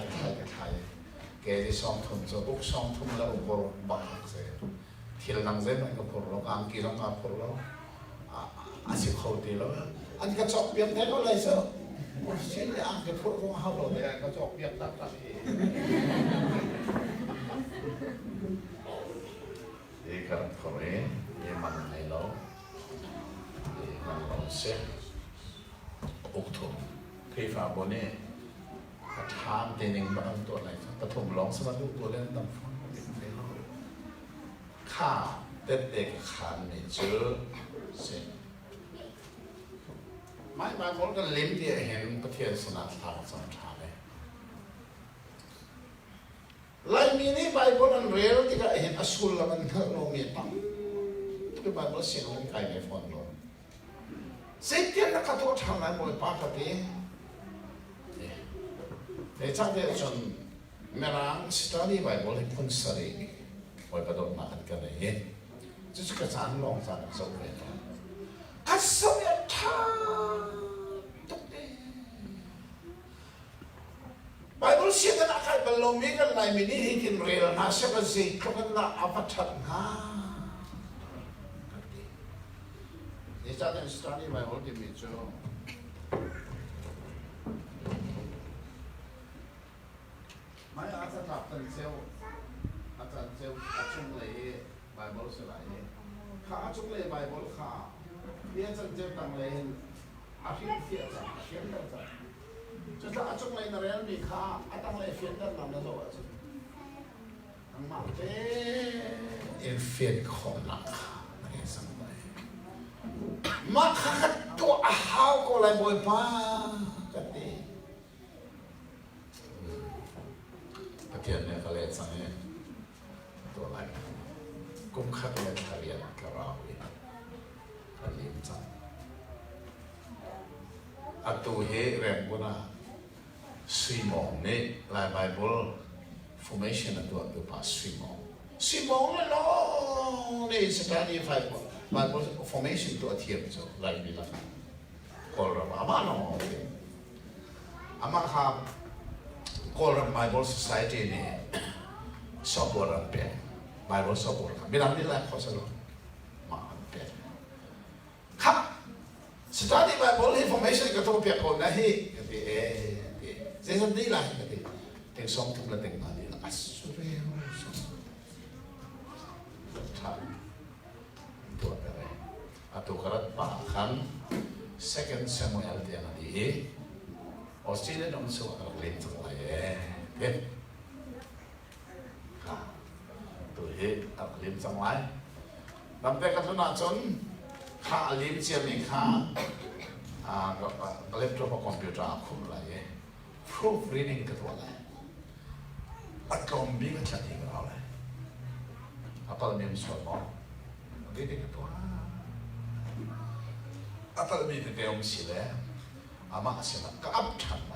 เกจิช่องทุ่มจะบุกช่องทุ่มแล้วอุปโภคบังเสียที่เรานั่งเส้นมันก็พอเราอังกีเรามาพอเราอาศัยเขาตีเราอันนี้ก็จบเบี้ยแท้ก็เลยเสียเช่นอังกีพวกเราหาเราเนี่ยก็จบเบี้ยตัดเองนี่ก็ขอเองยังมันไหนเรานั่งลงเส้นอุกถุงที่ฝาบนนี้กระทามเตนิงบางตัวไหนปฐมลองสมัครตัวเล่นตั้งฟังในโลกข้าเด็กขันในเจอเส้นไม่บางคนก็เล่นที่เห็นประเทศสนับทางสำคัญเลยไล่มีนี่ใบบนนั้นเรียลที่ก็เห็นอสุลแล้วมันโนมีตั้งคือใบบนเสียงมันไกลในฟอนโลเสียงเทียนนักขัดตัวทำอะไรบ่อยปากตีในจังเดียวจนเมื่อรังสตาร์ดี้ใบบนให้คนสรีบ่อยประโดดมากันเลยจะกระจายลงจากสมัยนั้นกัสเมียท่าตุ๊กเอ๋ใบบนเสียงนักขัดบอลลงมีกันไหนมีนี่ให้กินเรียลนะเชื่อกันสิทุกคนน่าอับชัดนะนี่จะเป็นสตาร์ดี้ใบบนที่มีจูไม่อาจจะตัดเป็นเซลอาจารย์เซลอาจุงเลยใบบนสุดเลยข้าอาจุงเลยใบบนข้าเรียนจังเจ้าตั้งเลยอาชีพเสียจังเขียนจังจะถ้าอาจุงเลยนั่นเรียนมีข้าอาตั้งเลยเขียนจังนั่นแล้วก็ทั้งหมดเเฟียนคนละข้าไม่สบายมาขัดตัวอาหารก็เลยบ่อยป้ากันดีประเทศเนี่ยเขาเรียกสังเกตตัวอะไรกุมขัดเรียนเขาเรียนกับเราอีกเขาเรียนจังอัตุเฮเรียนบุนะสีมองนี่ลายไบเบิล formation อันตัวตัวป้าสีมองเลยเนาะนี่สถานีไฟบางคน formation ตัวเทียมจะไล่ดีละกอลรับอามาโนอามาครับกอลรับ Bible Society นี่สอบบวชเป็น Bible สอบบวชครับไม่รับนี่แหละข้อสรุปมาเป็นครับ study Bible information ก็ต้องเปียกคนนะฮีก็ที่เจ้าดีละก็ที่ถึงสองทุ่มแล้วถึงมาดีละสุดยอดตัวอะไรatau kerat bahkan second Samuel dia nanti Australia dong suka lain semua ya kan tuh lain semua nanti kan nak con kah lain siapa ni kah laptop atau komputer aku lah ya proofreading ketua lah atau bingung cari kalau lah apa yang soal reading ketua atau lebih ke dalam sila, อามาเสียมันก็อัพทันไป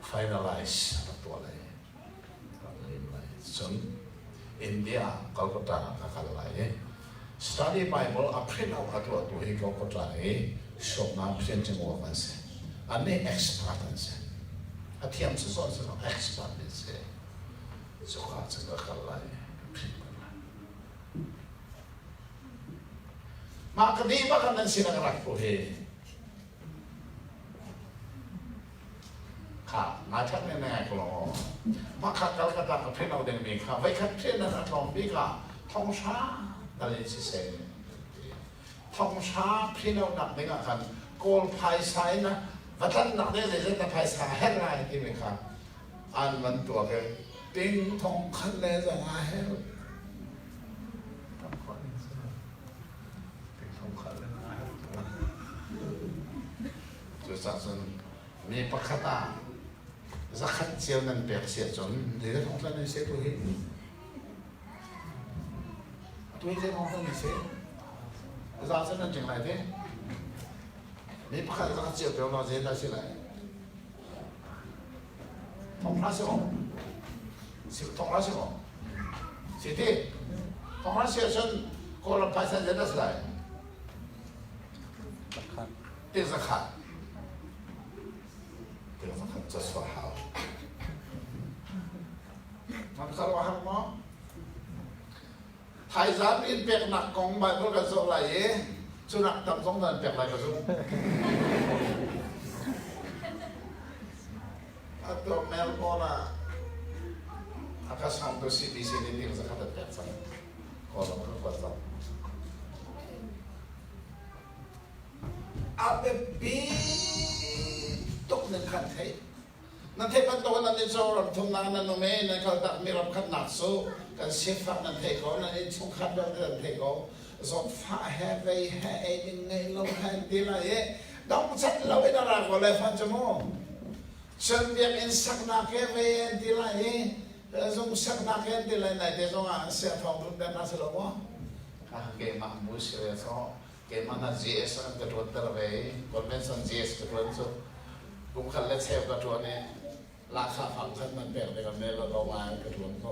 finalize ตัวเลยส่วนอินเดียกัลกัตตาก็ขัดไหล study Bible อัพเรื่องเอาขัดตัวตัวที่กัลกัตตาชอบน้ำเพียงจังหวะมันเสียอันนี้ expert มันเสียอาเทียมสุดๆสุดๆ expert มันเสียสุขภาพจะก็ขัดไหลมาคดีว่ากันนั้นสินักรักผู้เฮค่ะมาชักแน่ๆก็รอมาขัดกัลกัตตากับเพื่อนเราเดินมีค่ะไว้ขัดเพื่อนนั้นลองพี่ค่ะทองช้าอะไรสิเซนทองช้าพี่เราหนักในกันโกลไพไซนะวัฒนหนักได้เลยจะไพไซเฮดไรที่มีค่ะอันมันตัวกันติ้งทองคันเลยจะมาเฮลจุดสั้นมีปักขตาจะขัดเจียวนั่นเปียกเสียจนเดี๋ยวของท่านเสียตัวเองตัวเองของท่านเสียจะสั้นนั่นจึงไรเด้มีปักขตาจะขัดเจียวเปียกเราเสียได้สิไรทองพระเสียสิทองพระเสียสิที่ทองพระเสียจนโกลภายสันจะได้สิไรตีสักขัดจะสวดหาวมันสวดหาวมั้งไทยสามอินเปียกหนักกองใบพวกกระสุนไหลสุนัขทำสองเดือนเปียกไหลกระสุนตัวแมวก็น่ะอากาศหอมตัวซีบีซีนี่ที่เขาจะเปียกสักก็ลองดูก่อนสักอาเบบีตกหนึ่งคันเทนั่นเทปันตัวนั้นในโซนทุ่งนานั่นโนเมนั่นเขาตัดมีรำคันหนักสู้กันเสียฟักนั่นเทเขานั่นในทุ่งคันนั่นเทเขาสอบฟ้าแห่ไปแห่ยังไงลงแห่ดีละดอกจัดเราไม่ได้รักอะไรฟังจมูกฉันเรียกอินสักนักแห่ดีละส่งสักนักแห่ดีละไหนเดี๋ยวส่งเสียทองรุ่นเดินมาสลบวะเกมมาบุษเรียสเกมมันGS กระโดดตระเวนคอนเวนชั่นGS กระโดดสุดกุมขันเล็กเซลกระโดดเนี่ยราคาฟังท่านมันเปลี่ยนไปกันเนี่ยเราก็วางกระโดดเขา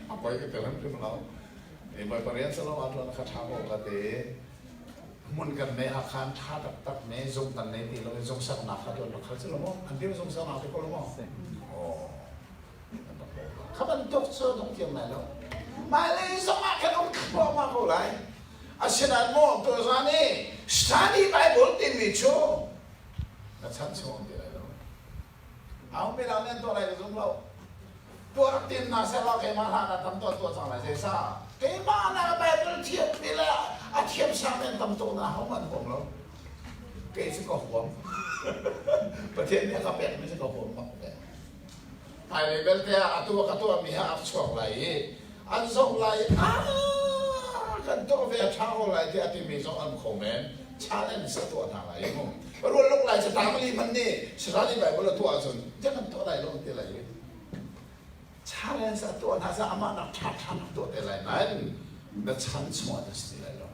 เอาไปก็เกิดขึ้นเราไอ้ใบปริญญาสละวันเราคาถาบอกกันเดมันกันในอาคารท่าตักเนี่ยส่งกันในที่เราส่งสักนักเขาโดนเขาจะละมั้งอันที่เราส่งสักนักที่เขาละมั้งโอ้เขาเป็นตัวเสื้อต้องเกี่ยวไหนแล้วมาเลยสมัครกันต้องขับมาเขาเลยอาชีพนั้นมั่วตัวซานี่ study Bible ที่มีโชว์นั่นชั้นโชว์ที่ไหนแล้วเอาไม่เราเนี่ยตัวอะไรก็ส่งเราตัวตีนน่าเสียเราเกี่ยมาหาทำตัวสังอะไรเสียซะเกี่ยมาหน้า Bible เทียบนี่แหละอาเทียบซ้ำเป็นทำตัวน่าเขามันผมแล้วเกี่ยสิก็หัวประเทศนี้เขาเป็นไม่ใช่ก็หัวมากเลยไอ้เบลเทียตัวมีหาอับช่วงไรอันส่งไรกันตัวเวียช้าอะไรที่อาทิตย์มีสองอันคอมเมนต์ชาเล่นสักตัวทางไรมั้งเพราะว่าลูกไรจะตามลีมันนี่สถานีแบบว่าตัวส่วนจะกันตัวไรลงที่ไรชาเล่นสักตัวถ้าจะอามานักชาทำตัวที่ไรนั้นนั่นชั้นสมัยที่ไรลง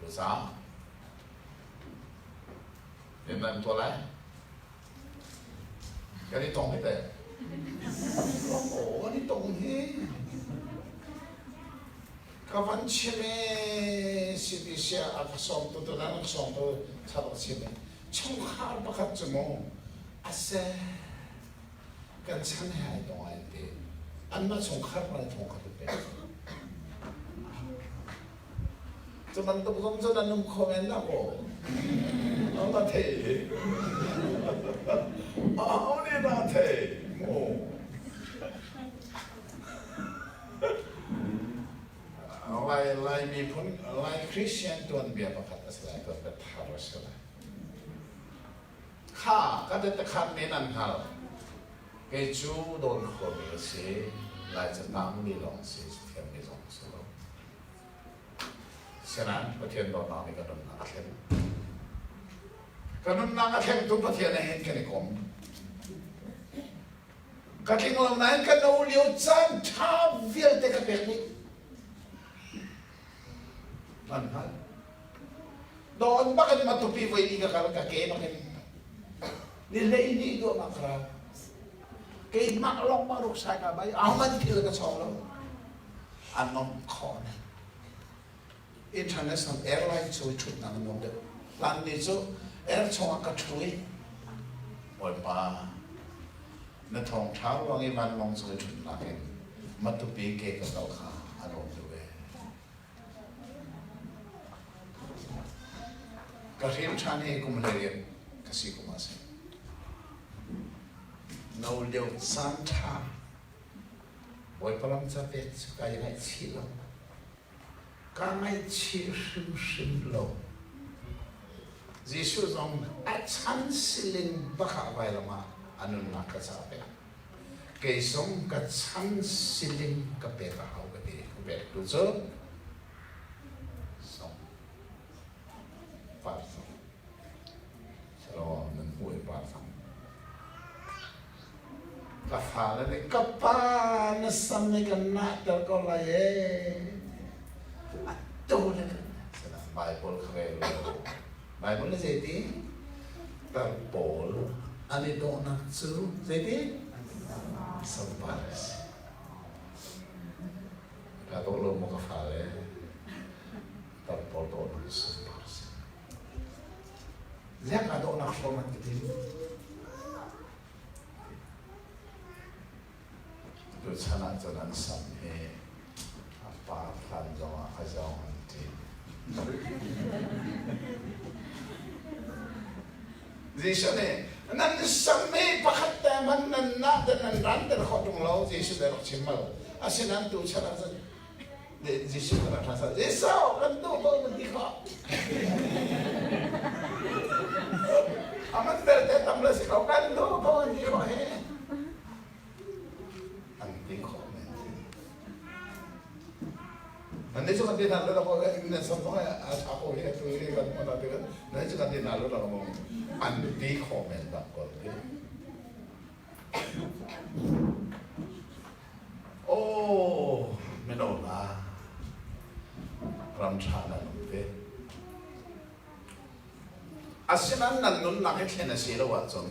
รู้สึกเห็นมันตัวไรกันนี่ตรงไม่เป็นโอ้โหกันนี่ตรงที่ก็วันเช้าสิบิเชียอักษรตัวนั้นอักษรตัวชาบสิบช่องขาดประคับจมูกอาเซกันชั้นหายตรงไหนเดียอันนั้นช่องขาดอะไรช่องขาดเป็นจะมันต้องจะนั่นนุ่มคอมเมนต์นะโว้เอาหน้าเทเอาเนี่ยหน้าเทโอ้ลายมีผลลายคริสเตียนตัวนี้ประกาศอะไรก็เป็นทารสอะไรข้าก็จะตะขันนี้นั่นค่ะเกจูโดนขโมยเสียลายจะตามมีหลงเสียเทียมมีหลงสุดฉะนั้นประเทศโดนน้ำก็โดนน้ำเข็มก็โดนน้ำเข็มทุกประเทศในเห็นแค่ในกรมก็ทิ้งลงนั้นก็โน้เลี้ยวจันท้าเวียนเด็กแบบนี้นั่นฮะ Doon bakit matupi mo hindi ka kalagkake bakit nila hindi do makrab kay maklong maruk sa kabay aman til ka solo anong kon international airline so chut nang nong de lan ni so air chong ka chui oi pa na thong thao wang i man mong so chut na ke matupi ke ka dau kha anong de Kahim chane kumulerian kasi kumase. No leo santa. Boy palam sapet kaya ngai chilo. Ka ngai chi shim lo. Jisu zong at chan siling baka vai lama anun na ka sape. Kay song ka chan siling ka pe ka hau ka di ku be tu zo. Kafala ni kapan samne kana ter ko la ye atole sana Bible khrelo Bible zeti ter pol ani do na chu zeti sampares ka to lo mo kafale ter pol do na sampares zia ka do na forma kitin tu sana jalan samhe apa kan jawa kajau nanti. Jisu ne, nan samhe pakat teman nan na dan nan dan khotung lau Jisu dah cimal. Asyik nan tu sana saja. Jisu dah rasa. Jisu kan tu kau nanti kau. Amat tertetap lah si kau kan tu kau nanti kau he. Nanti juga dia nalar apa ini semua aku ini tu ini kan mana tu kan nanti juga dia nalar apa mau anti komen tak kau oh menola ramcana nanti asinan nanun nak kena sila wajon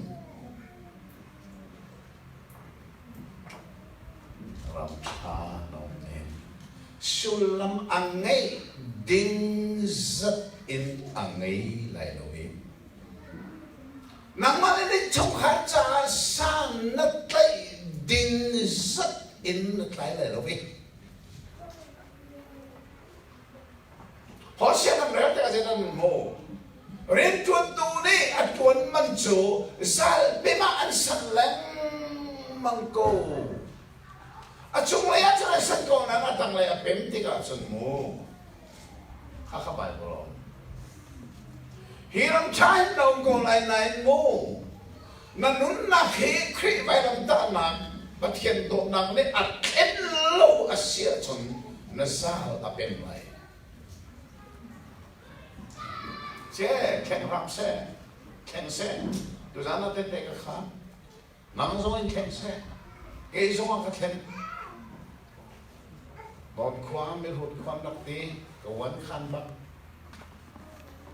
ramcana sulam angai ding zat in angai lai lohi nang mali ni chong ha cha san na tai ding zat in lai lohi ho sia nam re ta ja nam mo ren tuan tu ni atuan man chu sal bima an san lang mangko Acung laya cakap sengkau nana tang laya pem tiga semua, kakak Bible. Hiram cair dong kau lain mu, nanun nak kri bayam tanah, batian dok nak ni aken lo asia cun nasal apem lai. Cek keng ram se, tu zana tete kakak, nang zoin keng se, kei zong kakak. Bomความเป็นหุ่นความนักตีกับวันคันบัก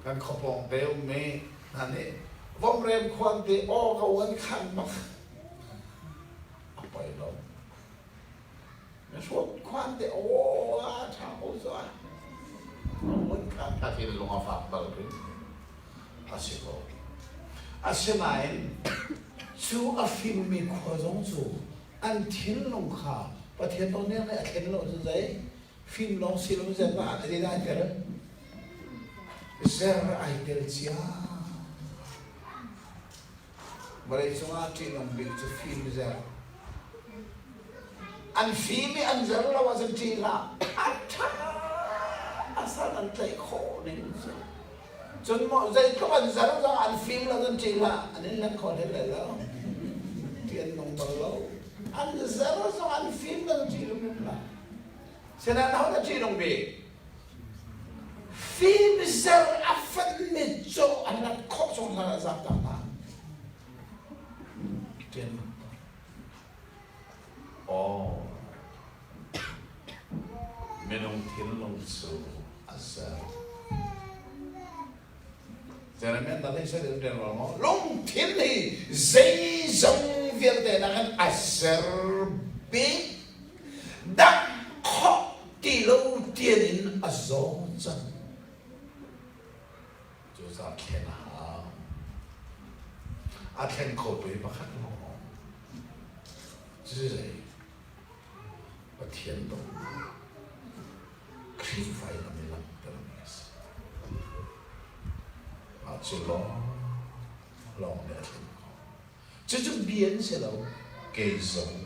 กันขบองเบลเมนั่นนี่บอมเรียมความตีอ้อกับวันคันบักเอาไปลงแล้วชดความตีโอ้ชาวสวนวันคันถ้าที่ลงมาฝากตลอดอาศิโกอาศินายชูอาฟิมมีความสงสูอันทิ้งลงข่าวประเทศตรงนี้เนี่ยเห็นเราจะได้ฟิล์มลองซีลงจะว่าอะไรได้กันเซอร์ไอเดลเซียบริษัทที่ลงบิดจะฟิล์มเซอร์อันฟิล์มอันเซอร์เราว่าจะจีละอัฐาอาศัยอันใจโคนี่จนหมดใจก็อันเซอร์เราอันฟิล์มเราจะจีละอันนี้นั่นคนเห็นเลยแล้วเทียนลงบอลเราอันเซอร์เราอันฟิล์มเราจะจีลงละฉะนั้นเราจะจีลงบีฟิล์มเซอร์อัฟฟันมิโจอันนั้นข้อสงสัยสักต่างมาเทียนอ๋อไม่ลงเทียนลงสู่อาเซอร์ cho nên mình đã thấy sẽ được đến vào nó long thiên này dây dòng việc để là cái Azerbaijan đã khó tỷ lâu tiền in Azerbaijan chúng ta khen à khen khổ tuổi bác khát nó chứ gì và thiên đồng khi phải là mình làm được mà chỉ lo để chứ chúng biến sẽ đâu cây giống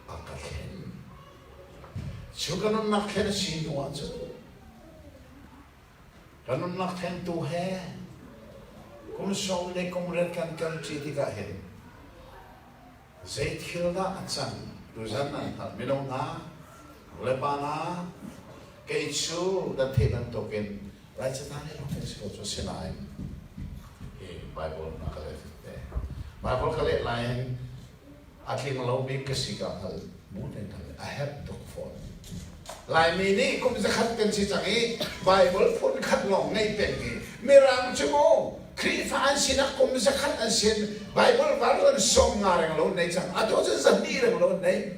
à cả khen chứ cái nó nắc khen xin hoa chứ cái nó nắc khen tu he cũng sau đây cũng rất cần cần chỉ thì cả hết dây thiêu đã chẳng tu dân này thật mình đâu na Lebanon cái chú đã thấy đang tổ kiến lại cho ta này nó phải sửa cho xin lại cái Bible nó cái này Bible cái này lại khi mà lâu biết cái gì cả thôi muốn đến thôi I have to for lại mình đi cũng sẽ khát cái gì chẳng ấy Bible phun khát lòng ngay bên cái mình làm chứ mô khi phán xin cũng sẽ khát anh xin Bible vào rồi xong ngài rằng lâu này chẳng tôi sẽ dần đi rằng lâu này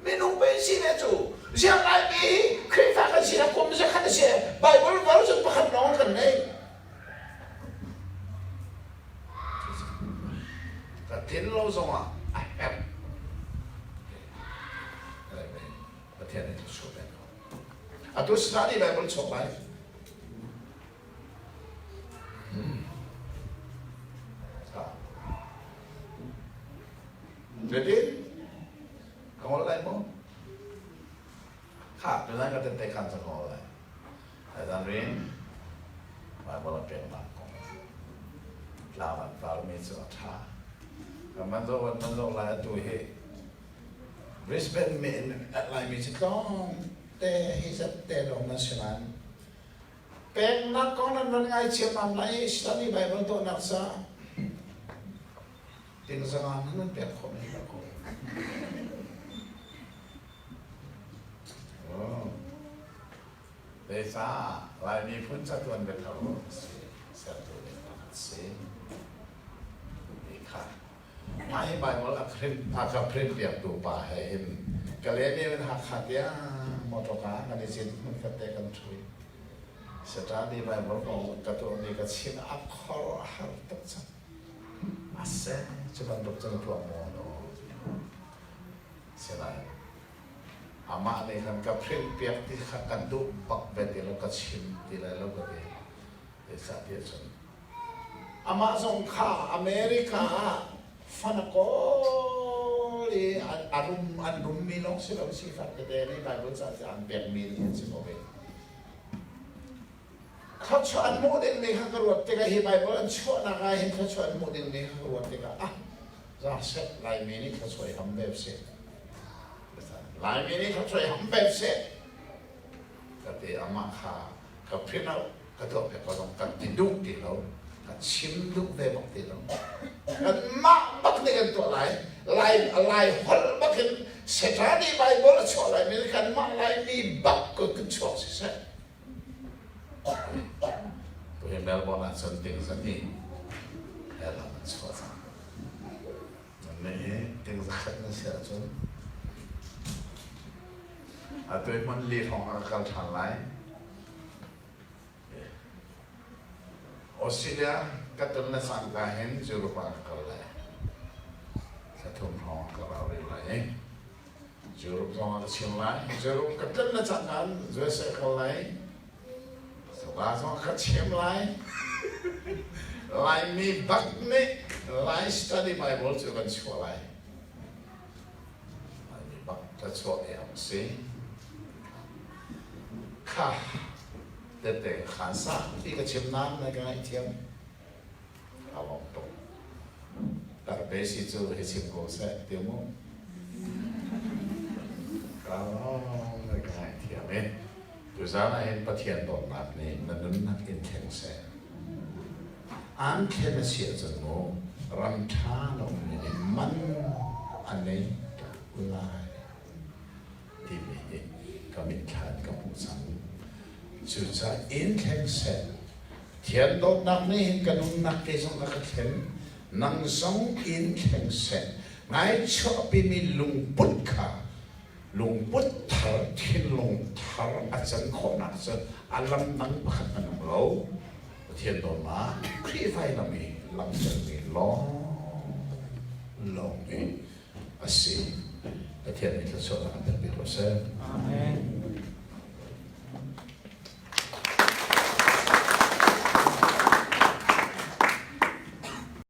mình không biết gì hết chú riêng lại mình khi phán anh xin cũng sẽ khát anh xin Bible vào rồi bắt khát lòng cái này cái thiên lâu xong à cái thiên này số bên tôi study Bible số lại jadi kamu lain pun, khác dengan kata tekan sekolah, dan rin, Bible Peknak, lawan Parmi Suatra, kamu lain tu he, Brisbane men, lain macam tu, hisap dong nasional, Peknak kau nan ngai ciam lain study Bible tu naksa. Tiếng Giang nó đẹp không này là cô. Để sao lại mi phun sát tuần về thầu sát tuần về thầu xem đi khác. Mai bài một là print đẹp đủ bà hay cái lẽ này mình học hạt ya một số cá cái này xin mình phải tay cầm chui. Sẽ ra đi bài một cái tổ này cái xin áp khó học tất cả. Ase cuman dokter tua mono selai ama ni kan ka print piak ti kan du pak beti lo ka chim ti la lo ka de sa ti chon ama song kha America fanako li arum mi long se lo si fat de ni ba lo sa an pek mi ni si mo beเขาชวนโมเดลนี้เขากระโดดเตะกันที่ไปเพราะชวนอะไรเห็นเขาชวนโมเดลนี้เขากระโดดเตะกันจะเสร็จลายมีนี่เขาช่วยทำแบบเสร็จลายมีนี่เขาช่วยทำแบบเสร็จก็ที่อามาค่ะก็พิจารณากระโดดแบบกระโดดกันติดดุติดเราก็ชิมดุได้บอกติดเรากันมาบักนี่กันตัวลายหัวบักกันเสร็จแล้วนี่ไปเพราะชวนลายมีนี่กันมาลายมีบักก็ขึ้นชวนเสร็จตัวเองแล้วบอกว่าสนติสันนี่แล้วเราชอบนั่นเองติงสักนั่นเสียจนตัวเองมันลีดของอาการทางไหลออสเตรเลียก็ต้นละสังกัดเห็นยุโรปอาการไหลสะทุ่มห้องก็เราเรียกไหลยุโรปต้องอาเชียงไหลยุโรปก็ต้นละสังกัดจะเสกไหลว่าสองขัดเชื่อมไล่มีบักนี่ไล่ study Bible จะกันชัวร์ไล่มีบักจะชัวร์เองสิค่ะแต่ขันซ่าที่ก็เชื่อมน้ำในการเทียมเอาลงตรงแต่เบสิจูให้เชื่อมโกเสเดียวมั้งก็ในการเทียมเองดูซะนะเห็นประเทศโดนแบบนี้นั่นนักอินเทนเซอันแค่เสียจนโมรันท่าลงนี่มันอันนี้กุลายที่มีก็มีขาดกับผู้สังจุดซะอินเทนเซ thiền đốt nặng này cái nung nặng cái giống cái thiền nang giống in khen sen ngay cho bên mi lung bút cả lung bút thở thiên lung thở ở chân khó nặng chân alam nang bắt nang lâu thiền đốt mà khi phải làm gì làm chân gì lo lo gì à xí thiền này là số là đặc biệt là sen. Amen.